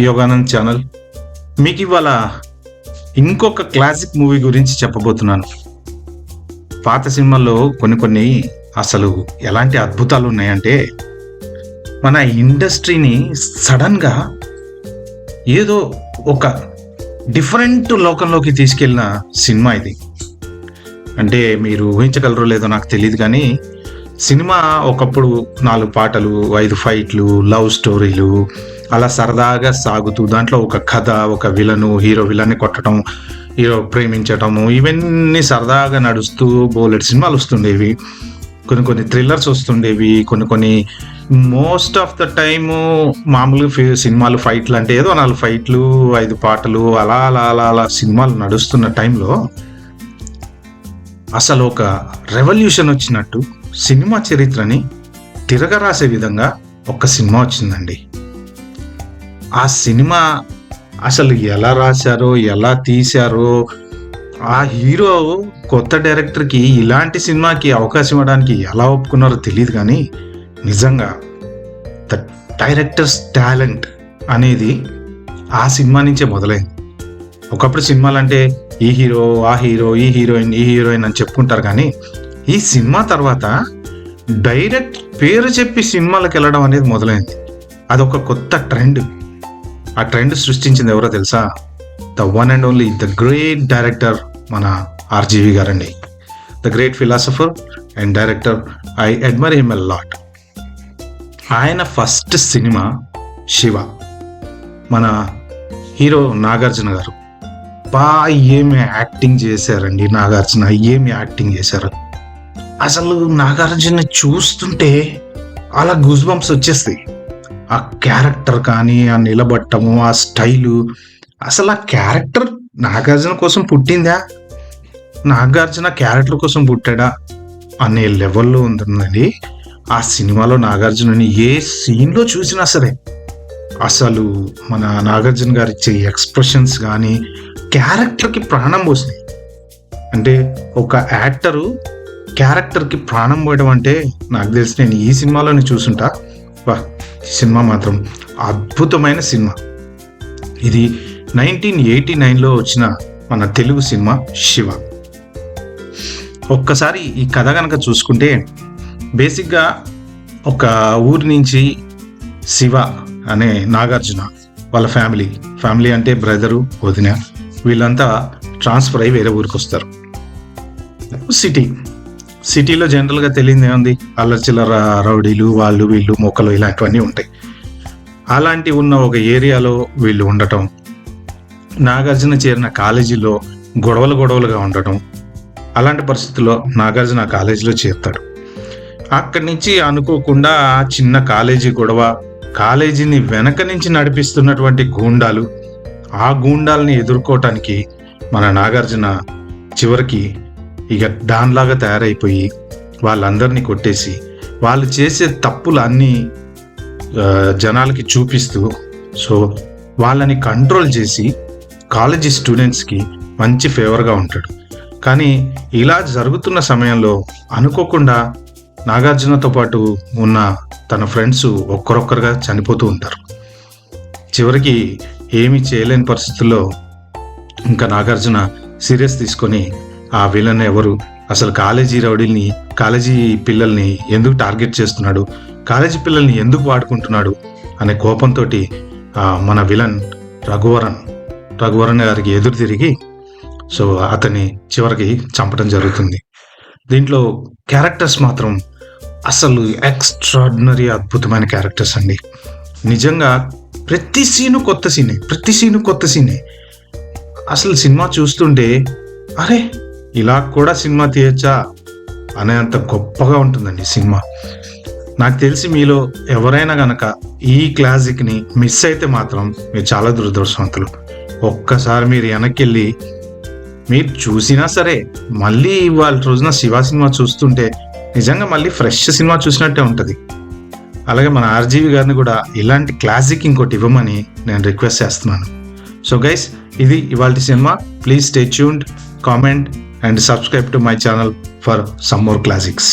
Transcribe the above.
Yoganand channel. మీకు ఇవాళ ఇంకొక క్లాసిక్ మూవీ గురించి చెప్పబోతున్నాను. పాత సినిమాల్లో కొన్ని అసలు ఎలాంటి అద్భుతాలు ఉన్నాయంటే, మన ఇండస్ట్రీని సడన్గా ఏదో ఒక డిఫరెంట్ లోకంలోకి తీసుకెళ్ళిన సినిమా ఇది. అంటే మీరు ఊహించగలరో లేదో నాకు తెలియదు, కానీ సినిమా ఒకప్పుడు 4 పాటలు, 5 ఫైట్లు, లవ్ స్టోరీలు అలా సరదాగా సాగుతూ, దాంట్లో ఒక కథ, ఒక విలను, హీరో విలన్ని కొట్టడం, హీరో ప్రేమించటము, ఇవన్నీ సరదాగా నడుస్తూ బోలెడ్ సినిమాలు వస్తుండేవి. కొన్ని థ్రిల్లర్స్ వస్తుండేవి, కొన్ని మోస్ట్ ఆఫ్ ద టైము మామూలుగా సినిమాలు ఫైట్లు అంటే ఏదో 4 ఫైట్లు, 5 పాటలు అలా అలా అలా అలా సినిమాలు నడుస్తున్న టైంలో అసలు ఒక రెవల్యూషన్ వచ్చినట్టు సినిమా చరిత్రని తిరగరాసే విధంగా ఒక సినిమా వచ్చిందండి. ఆ సినిమా అసలు ఎలా రాశారో, ఎలా తీశారో, ఆ హీరో కొత్త డైరెక్టర్కి ఇలాంటి సినిమాకి అవకాశం ఇవ్వడానికి ఎలా ఒప్పుకున్నారో తెలియదు, కానీ నిజంగా ద డైరెక్టర్స్ టాలెంట్ అనేది ఆ సినిమా నుంచే మొదలైంది. ఒకప్పుడు సినిమాలంటే ఈ హీరో, ఆ హీరో, ఈ హీరోయిన్ అని చెప్పుకుంటారు, కానీ ఈ సినిమా తర్వాత డైరెక్ట్ పేరు చెప్పి సినిమాలకు వెళ్ళడం అనేది మొదలైంది. అదొక కొత్త ట్రెండ్. ఆ ట్రెండ్ సృష్టించింది ఎవరో తెలుసా? The one and only the great director మన ఆర్జీవి గారండి. The great philosopher and director. I admire him a lot. ఆయన ఫస్ట్ సినిమా శివ. మన హీరో నాగార్జున గారు ఏమి యాక్టింగ్ చేశారండి. నాగార్జున ఏమి యాక్టింగ్ చేశారు. అసలు నాగార్జున చూస్తుంటే అలా గూస్ బంప్స్ వచ్చేస్తాయి. ఆ క్యారెక్టర్ కానీ, ఆ నిలబట్టము, ఆ స్టైలు, అసలు ఆ క్యారెక్టర్ నాగార్జున కోసం పుట్టిందా, నాగార్జున క్యారెక్టర్ కోసం పుట్టాడా అనే లెవెల్లో ఉంటుందండి. ఆ సినిమాలో నాగార్జునని ఏ సీన్లో చూసినా సరే అసలు మన నాగార్జున గారు ఇచ్చే ఎక్స్ప్రెషన్స్ కానీ క్యారెక్టర్కి ప్రాణం పోసినాయి. అంటే ఒక యాక్టరు క్యారెక్టర్కి ప్రాణం పోయడం అంటే నాకు తెలిసి నేను ఈ సినిమాలోనే చూసుంటా. ఈ సినిమా మాత్రం అద్భుతమైన సినిమా. ఇది 1989లో వచ్చిన మన తెలుగు సినిమా శివ. ఒక్కసారి ఈ కథ కనుక చూసుకుంటే, బేసిక్గా ఒక ఊరి నుంచి శివ అనే నాగార్జున వాళ్ళ ఫ్యామిలీ అంటే బ్రదరు, వదిన, వీళ్ళంతా ట్రాన్స్ఫర్ అయ్యి వేరే ఊరికి వస్తారు. సిటీలో జనరల్గా తెలియదు ఏముంది, అల్లచిల్లర రౌడీలు, వాళ్ళు వీళ్ళు మొక్కలు ఇలాంటివన్నీ ఉంటాయి. అలాంటి ఉన్న ఒక ఏరియాలో వీళ్ళు ఉండటం, నాగార్జున చేరిన కాలేజీలో గొడవలుగా ఉండటం, అలాంటి పరిస్థితుల్లో నాగార్జున ఆ కాలేజీలో చేరుతాడు. అక్కడి నుంచి అనుకోకుండా చిన్న కాలేజీ గొడవ, కాలేజీని వెనక నుంచి నడిపిస్తున్నటువంటి గూండాలు, ఆ గూండాలని ఎదుర్కోవటానికి మన నాగార్జున చివరికి ఇక డాన్లాగా తయారైపోయి వాళ్ళందరినీ కొట్టేసి, వాళ్ళు చేసే తప్పులు అన్నీ జనాలకి చూపిస్తూ, సో వాళ్ళని కంట్రోల్ చేసి కాలేజీ స్టూడెంట్స్కి మంచి ఫేవర్గా ఉంటాడు. కానీ ఇలా జరుగుతున్న సమయంలో అనుకోకుండా నాగార్జునతో పాటు ఉన్న తన ఫ్రెండ్స్ ఒక్కరొక్కరుగా చనిపోతూ ఉంటారు. చివరికి ఏమీ చేయలేని పరిస్థితుల్లో ఇంకా నాగార్జున సీరియస్ తీసుకొని ఆ విలన్ ఎవరు, అసలు కాలేజీ రౌడీల్ని, కాలేజీ పిల్లల్ని ఎందుకు టార్గెట్ చేస్తున్నాడు, కాలేజీ పిల్లల్ని ఎందుకు వాడుకుంటున్నాడు అనే కోపంతో మన విలన్ రఘువరన్ గారికి ఎదురు తిరిగి సో అతన్ని చివరికి చంపడం జరుగుతుంది. దీంట్లో క్యారెక్టర్స్ మాత్రం అసలు ఎక్స్ట్రాడినరీ అద్భుతమైన క్యారెక్టర్స్ అండి. నిజంగా ప్రతి సీను కొత్త సీనే. అసలు సినిమా చూస్తుంటే అరే ఇలా కూడా సినిమా తీయచ్చా అనేంత గొప్పగా ఉంటుందండి సినిమా. నాకు తెలిసి మీలో ఎవరైనా గనక ఈ క్లాసిక్ని మిస్ అయితే మాత్రం మీరు చాలా దురదృష్టవంతులు. ఒక్కసారి మీరు వెనక్కి వెళ్ళి మీరు చూసినా సరే మళ్ళీ ఇవాళ రోజున శివ సినిమా చూస్తుంటే నిజంగా మళ్ళీ ఫ్రెష్ సినిమా చూసినట్టే ఉంటుంది. అలాగే మన ఆర్జీవి గారిని కూడా ఇలాంటి క్లాసిక్ ఇంకోటి ఇవ్వమని నేను రిక్వెస్ట్ చేస్తున్నాను. సో గైస్, ఇది ఇవాల్టి cinema. Please stay tuned, comment and subscribe to my channel for some more classics.